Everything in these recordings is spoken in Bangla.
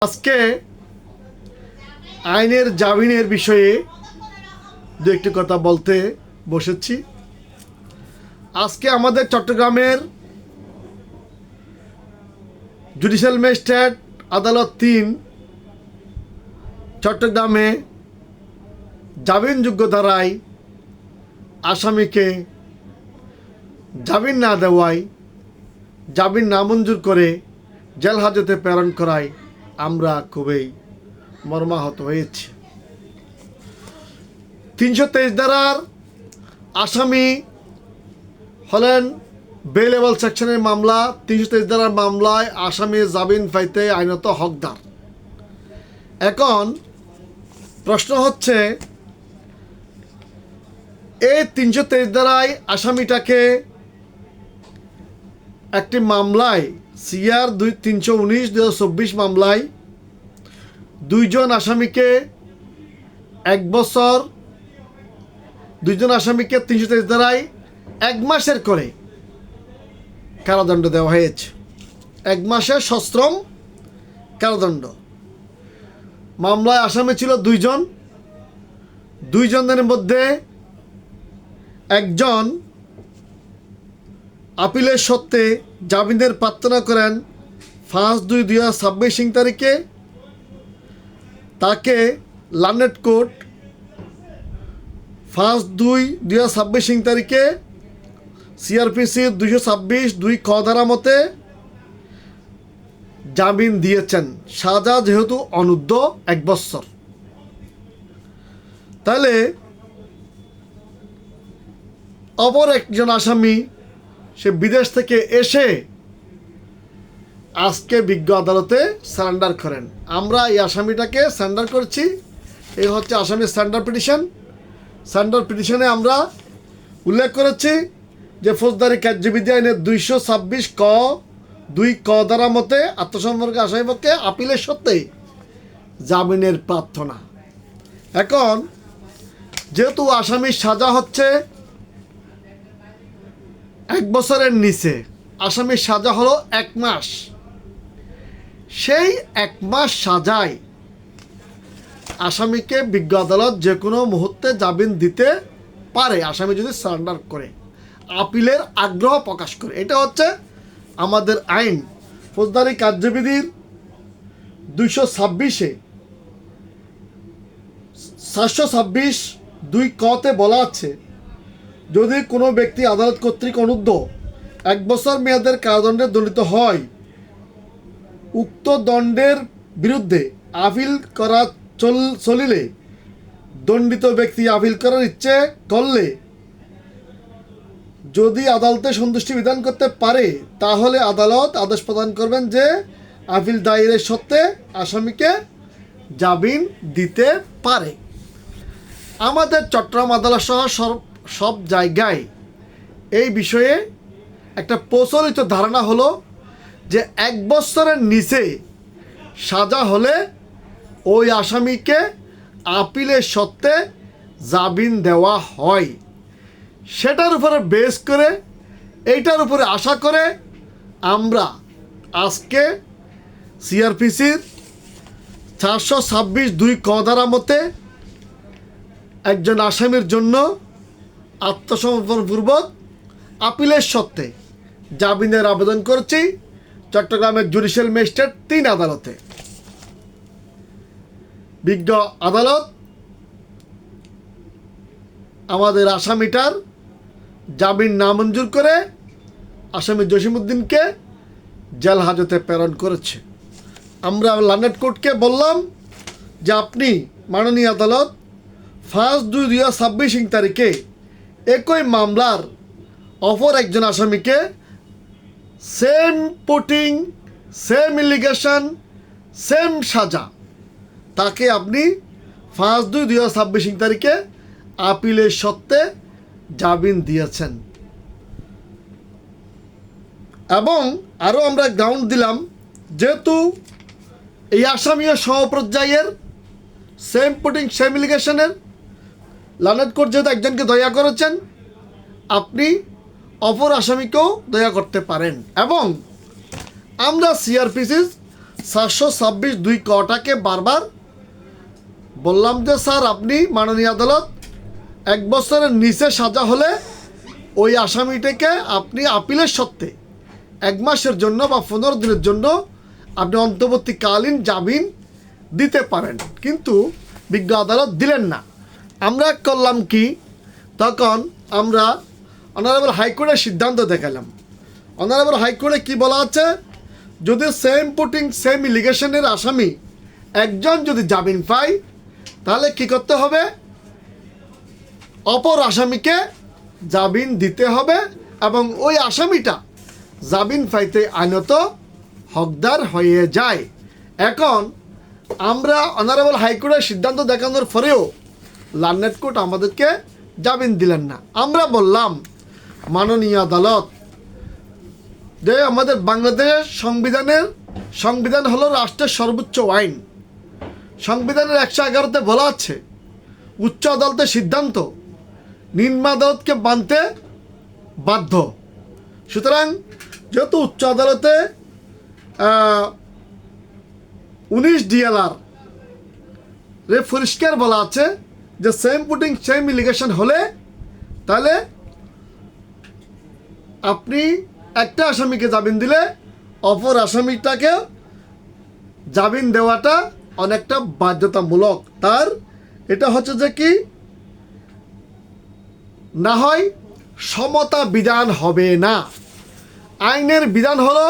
আজকে আইনের জামিনের বিষয়ে দু একটি কথা বলতে বসেছি। আজকে আমাদের চট্টগ্রামের জুডিশিয়াল ম্যাজিস্ট্রেট আদালত ৩ চট্টগ্রামে জামিনযোগ্য ধারায় আসামিকে জামিন না দেওয়ায় জামিন নামঞ্জুর করে জেল হাজতে প্রেরণ করায় আমরা খুবই মর্মাহত হয়েছি। ৩২৩ ধারার আসামি হলেন বেলেবল সেকশনের মামলা। ৩২৩ ধারার মামলায় আসামি জামিন পাইতে আইনত হকদার। এখন প্রশ্ন হচ্ছে, এই ৩২৩ ধারায় আসামিটাকে একটি মামলায় সিআর ৩১৯/২০২৪ মামলায় দুইজন আসামিকে 1 বছর, দুইজন আসামিকে ৩২৩ ধারায় 1 মাসের করে কারাদণ্ড দেওয়া হয়েছে। 1 মাসের সশ্রম কারাদণ্ড। মামলায় আসামি ছিল দুইজনের মধ্যে একজন আপিলের সত্ত্বে জামিনের প্রার্থনা করেন ৫/২/২০২৬ তারিখে। তাকে লানেট কোর্ট ৫/২/২০২৬ তারিখে সিআরপিসি ২২৬(২) ক ধারা মতে জামিন দিয়েছেন, সাজা যেহেতু অনূর্ধ্ব 1 বছর। তাহলে অপর একজন আসামি সে বিদেশ থেকে এসে আজকে বিজ্ঞ আদালতে সারেন্ডার করেন। আমরা এই আসামিটাকে সারেন্ডার করছি। এই হচ্ছে আসামির সারেন্ডার পিটিশন। সারেন্ডার পিটিশনে আমরা উল্লেখ করেছি যে ফৌজদারি কার্যবিধি আইনের ২২৬(ক)(২) ক ধারা মতে আত্মসমর্পণকারী আসামিপক্ষে আপিলের সত্ত্বে জামিনের প্রার্থনা। এখন যেহেতু আসামির সাজা হচ্ছে 1 বছরের নিচে, আসামির সাজা হলো 1 মাস। সেই 1 মাস সাজায় আসামিকে বিজ্ঞ আদালত যে কোনো মুহূর্তে জামিন দিতে পারে, আসামি যদি সারেন্ডার করে, আপিলের আগ্রহ প্রকাশ করে। এটা হচ্ছে আমাদের আইন। ফৌজদারি কার্যবিধির ২২৬-এ ৭২৬(২) ক-তে বলা আছে, যদি কোনো ব্যক্তি আদালত কর্তৃক অনূর্ধ্ব 1 বছর মেয়াদের কারাদণ্ডে দণ্ডিত হয়, উক্ত দণ্ডের বিরুদ্ধে আপিল করা চলিলে দণ্ডিত ব্যক্তি আপিল করার ইচ্ছে করলে যদি আদালতে সন্তুষ্টি বিধান করতে পারে, তাহলে আদালত আদেশ প্রদান করবেন যে আপিল দায়েরের সত্ত্বে আসামিকে জামিন দিতে পারে। আমাদের চট্টগ্রাম আদালত সহ সব জায়গায় এই বিষয়ে একটা প্রচলিত ধারণা হলো যে 1 বছরের নিচে সাজা হলে ওই আসামিকে আপিলের সত্ত্বে জামিন দেওয়া হয়। সেটার উপরে বেস করে, এইটার উপরে আশা করে আমরা আজকে সিআরপিসির ৪২৬(২) ক ধারা মতে একজন আসামির জন্য আত্মসমর্পণপূর্বক আপিলের সত্ত্বে জামিনের আবেদন করছি চট্টগ্রামের জুডিশিয়াল ম্যাজিস্ট্রেট ৩ আদালতে। বিজ্ঞ আদালত আমাদের আসামিটার জামিন নামঞ্জুর করে আসামি জসিমউদ্দিনকে জেল হাজতে প্রেরণ করেছে। আমরা লানেট কোর্টকে বললাম যে আপনি মাননীয় আদালত ৫/২/২০২৬ তারিখে একই মামলার অপর একজন আসামিকে same putting, same allegation, same সাজা, তাকে আপনি ৫/২/২০২৬ তারিখে আপিলের সত্ত্বে জামিন দিয়েছেন। এবং আরও আমরা গ্রাউন্ড দিলাম, যেহেতু এই আসামিও সমপর্যায়ের, সেম পুটিং সেম এলিগেশনের, লানেট কোর্ট যেহেতু একজনকে দয়া করেছেন, আপনি অপর আসামিকেও দয়া করতে পারেন। এবং আমরা সিআরপিসি 726(2) কটাকে বারবার বললাম যে স্যার আপনি মাননীয় আদালত 1 বছরের নিচে সাজা হলে ওই আসামিটাকে আপনি আপিলের সত্ত্বে 1 মাসের জন্য বা 15 দিনের জন্য আপনি অন্তর্বর্তীকালীন জামিন দিতে পারেন, কিন্তু বিজ্ঞ আদালত দিলেন না। আমরা করলাম কি, তখন আমরা অনারেবল হাইকোর্টের সিদ্ধান্ত দেখালাম। অনারেবল হাইকোর্টে কি বলা আছে, যদি সেম পুটিং সেম এলিগেশনের আসামি একজন যদি জামিন পায়, তাহলে কি করতে হবে, অপর আসামিকে জামিন দিতে হবে এবং ওই আসামিটা জামিন পাইতে আইনত হকদার হয়ে যায়। এখন আমরা অনারেবল হাইকোর্টের সিদ্ধান্ত দেখানোর পরেও লার্নেড কোর্ট আমাদেরকে জামিন দিলেন না। আমরা বললাম মাননীয় আদালত যে আমাদের বাংলাদেশের সংবিধান হলো রাষ্ট্রের সর্বোচ্চ আইন। সংবিধানের 111তে বলা আছে উচ্চ আদালতের সিদ্ধান্ত নিম্ন আদালতকে মানতে বাধ্য। সুতরাং যেহেতু উচ্চ আদালতে 19 DLR রে পরিষ্কার বলা আছে যে সেম পুটিং সেম এলিগেশন হলে তাহলে আপনি একটা আসামিকে জামিন দিলে অপর আসামিটাকে জামিন দেওয়াটা অনেকটা বাধ্যতামূলক। তার এটা হচ্ছে যে কি না হয় সমতা বিধান হবে না। আইনের বিধান হলো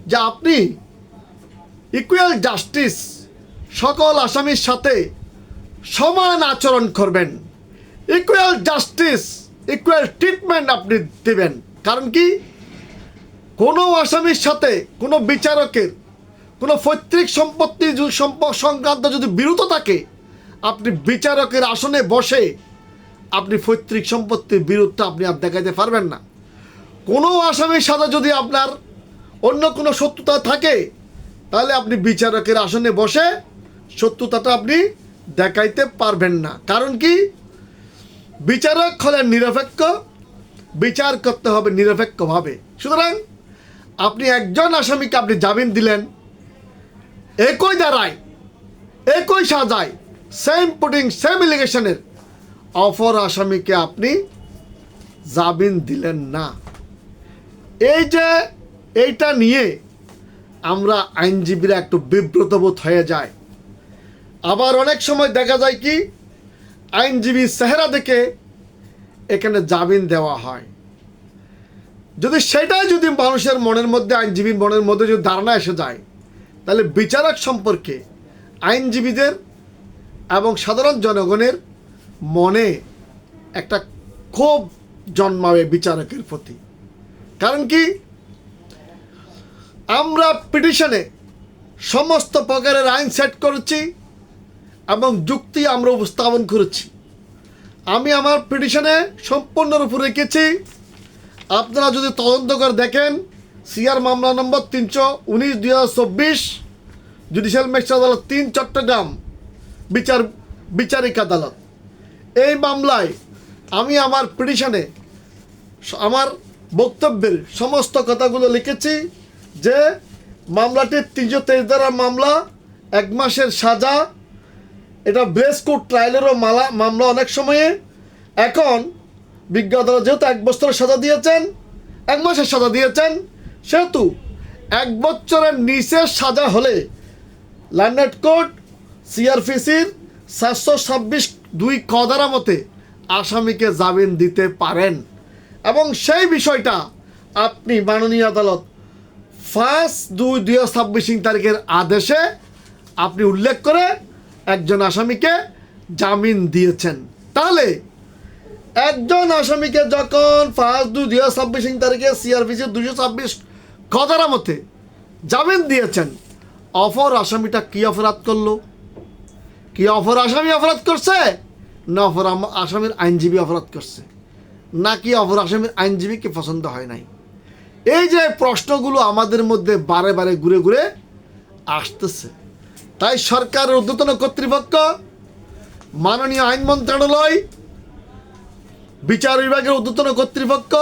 যে আপনি ইকুয়াল জাস্টিস, সকল আসামির সাথে সমান আচরণ করবেন, ইকুয়াল জাস্টিস ইকুয়াল ট্রিটমেন্ট আপনি দেবেন। কারণ কি, কোনো আসামির সাথে কোনো বিচারকের কোনো পৈতৃক সম্পত্তি সংক্রান্ত যদি বিরোধ থাকে, আপনি বিচারকের আসনে বসে আপনি পৈতৃক সম্পত্তির বিরোধটা আপনি আর দেখাইতে পারবেন না। কোনো আসামির সাথে যদি আপনার অন্য কোনো শত্রুতা থাকে, তাহলে আপনি বিচারকের আসনে বসে শত্রুতাটা আপনি দেখাইতে পারবেন না। কারণ কি, বিচারক হলেন নিরপেক্ষ, বিচার করতে হবে নিরপেক্ষভাবে। সুতরাং আপনি একজন আসামিকে আপনি জামিন দিলেন একই ধারায় একই সাজায় সেম পুটিং সেম এলিগেশনের, অপর আসামিকে আপনি জামিন দিলেন না। এই যে এইটা নিয়ে আমরা আইনজীবীরা একটু বিব্রত বোধ হয়ে যায়। আবার অনেক সময় দেখা যায় কি, আইনজীবী চেহারা দেখে এখানে জামিন দেওয়া হয়। যদি সেটাই যদি মানুষের মনের মধ্যে, আইনজীবীর মনের মধ্যে যদি ধারণা এসে যায়, তাহলে বিচারক সম্পর্কে আইনজীবীদের এবং সাধারণ জনগণের মনে একটা ক্ষোভ জন্মাবে বিচারকের প্রতি। কারণ কি, আমরা পিটিশনে সমস্ত প্রকারের আইন সেট করেছি এবং যুক্তি আমরা উপস্থাপন করেছি। আমি আমার পিটিশনে সম্পূর্ণরূপে রেখেছি। আপনারা যদি তদন্ত করে দেখেন, সিআর মামলা নম্বর 319/2024, জুডিশিয়াল ম্যাজিস্ট্রেট আদালত 3 চট্টগ্রাম বিচারিক আদালত, এই মামলায় আমি আমার পিটিশনে আমার বক্তব্যের সমস্ত কথাগুলো লিখেছি যে মামলাটি 323 ধারার মামলা, 1 মাসের সাজা, এটা বেস কোর্ট ট্রায়ালেরও মামলা অনেক সময়ে। এখন বিজ্ঞ আদালত যেহেতু 1 বছরের সাজা দিয়েছেন, 1 মাসের সাজা দিয়েছেন, সেহেতু 1 বছরের নিচের সাজা হলে লার্নেড কোর্ট সিআরপিসির 726(2) ক ধারা মতে আসামিকে জামিন দিতে পারেন। এবং সেই বিষয়টা আপনি মাননীয় আদালত 5/2/2026 তারিখের আদেশে আপনি উল্লেখ করে একজন আসামিকে জামিন দিয়েছেন। তাহলে একজন আসামিকে যখন 5/2/2026 তারিখে সিআরপিসি 226 ক ধারা মতে জামিন দিয়েছেন, অপর আসামিটা কি অপরাধ করলো? কি অপর আসামি অপরাধ করছে, না অপর আসামির আইনজীবী অপরাধ করছে, নাকি অপর আসামির আইনজীবীকে পছন্দ হয় নাই? এই যে প্রশ্নগুলো আমাদের মধ্যে বারে বারে ঘুরে ঘুরে আসতেছে। তাই সরকারের ঊর্ধ্বতন কর্তৃপক্ষ, মাননীয় আইন মন্ত্রণালয়, বিচার বিভাগের ঊর্ধ্বতন কর্তৃপক্ষ,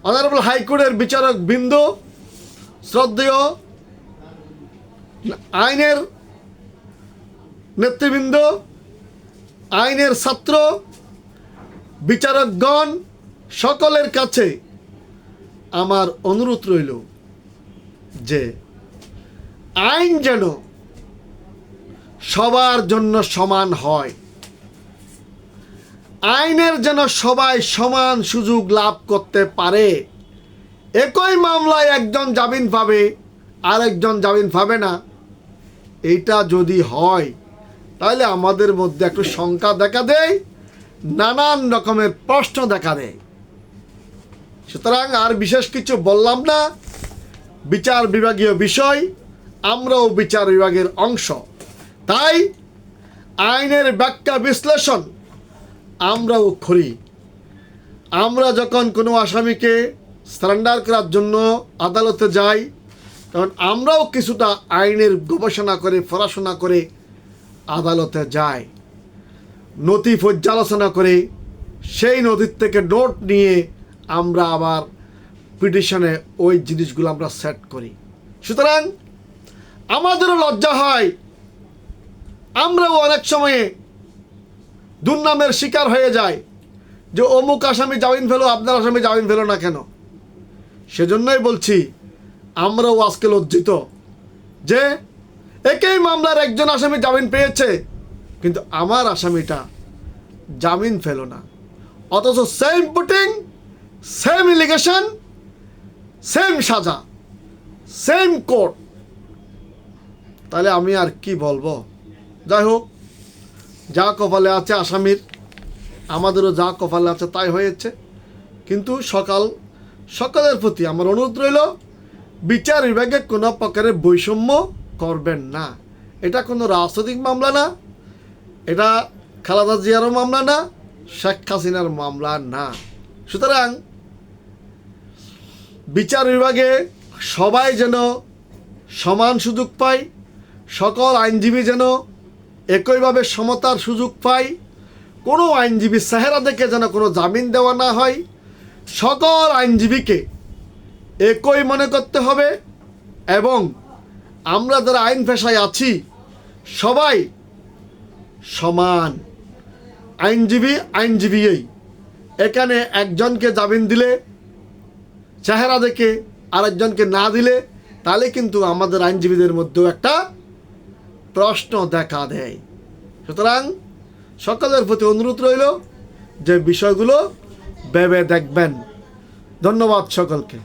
অনারেবল হাইকোর্টের বিচারক বৃন্দ, শ্রদ্ধেয় আইনের নেতৃবৃন্দ, আইনের ছাত্র, বিচারকগণ সকলের কাছে আমার অনুরোধ রইল যে আইন যেন সবার জন্য সমান হয়, আইনের যেন সবাই সমান সুযোগ লাভ করতে পারে। একই মামলায় একজন জামিন পাবে, আরেকজন জামিন পাবে না। এইটা যদি হয় তাহলে আমাদের মধ্যে একটু শঙ্কা দেখা দেয়, নানান রকমের প্রশ্ন দেখা দেয়। সুতরাং আর বিশেষ কিছু বললাম না। বিচার বিভাগীয় বিষয়, আমরাও বিচার বিভাগের অংশ, তাই আইনের ব্যাখ্যা বিশ্লেষণ আমরাও করি। আমরা যখন কোনো আসামিকে সারেন্ডার করার জন্য আদালতে যাই, তখন আমরাও কিছুটা আইনের গবেষণা করে, পড়াশোনা করে আদালতে যাই, নথি পর্যালোচনা করে সেই নথির থেকে নোট নিয়ে আমরা আবার পিটিশনে ওই জিনিসগুলো আমরা সেট করি। সুতরাং আমাদেরও লজ্জা হয়, আমরাও অনেক সময়ে দুর্নামের শিকার হয়ে যায় যে অমুক আসামি জামিন পেল, আপনার আসামি জামিন পেল না কেন। সেজন্যই বলছি আমরাও আজকে লজ্জিত যে একই মামলার একজন আসামি জামিন পেয়েছে, কিন্তু আমার আসামিটা জামিন পেল না। অথচ same putting, same allegation, same সাজা, সেম কোর্ট। তাহলে আমি আর কি বলবো? যাই হোক, যা কপালে আছে আসামির, আমাদেরও যা কপালে আছে তাই হয়েছে। কিন্তু সকলের প্রতি আমার অনুরোধ রইল, বিচার বিভাগে কোনো প্রকারের বৈষম্য করবেন না। এটা কোনো রাজনৈতিক মামলা না, এটা খালেদা জিয়ারও মামলা না, শেখ হাসিনার মামলা না। সুতরাং বিচার বিভাগে সবাই যেন সমান সুযোগ পায়, সকল আইনজীবী যেন একইভাবে সমতার সুযোগ পায়, কোনো আইনজীবী চেহারা দেখে যেন কোনো জামিন দেওয়া না হয়। সকল আইনজীবীকে একই মনে করতে হবে এবং আমরা যারা আইন পেশায় আছি সবাই সমান। আইনজীবীই এখানে একজনকে জামিন দিলে চেহারা দেখে আরেকজনকে না দিলে তাহলে কিন্তু আমাদের আইনজীবীদের মধ্যেও একটা প্রশ্ন দেখা দেয়। সুতরাং সকলের প্রতি অনুরোধ রইল যে বিষয়গুলো ভেবে দেখবেন। ধন্যবাদ সকলকে।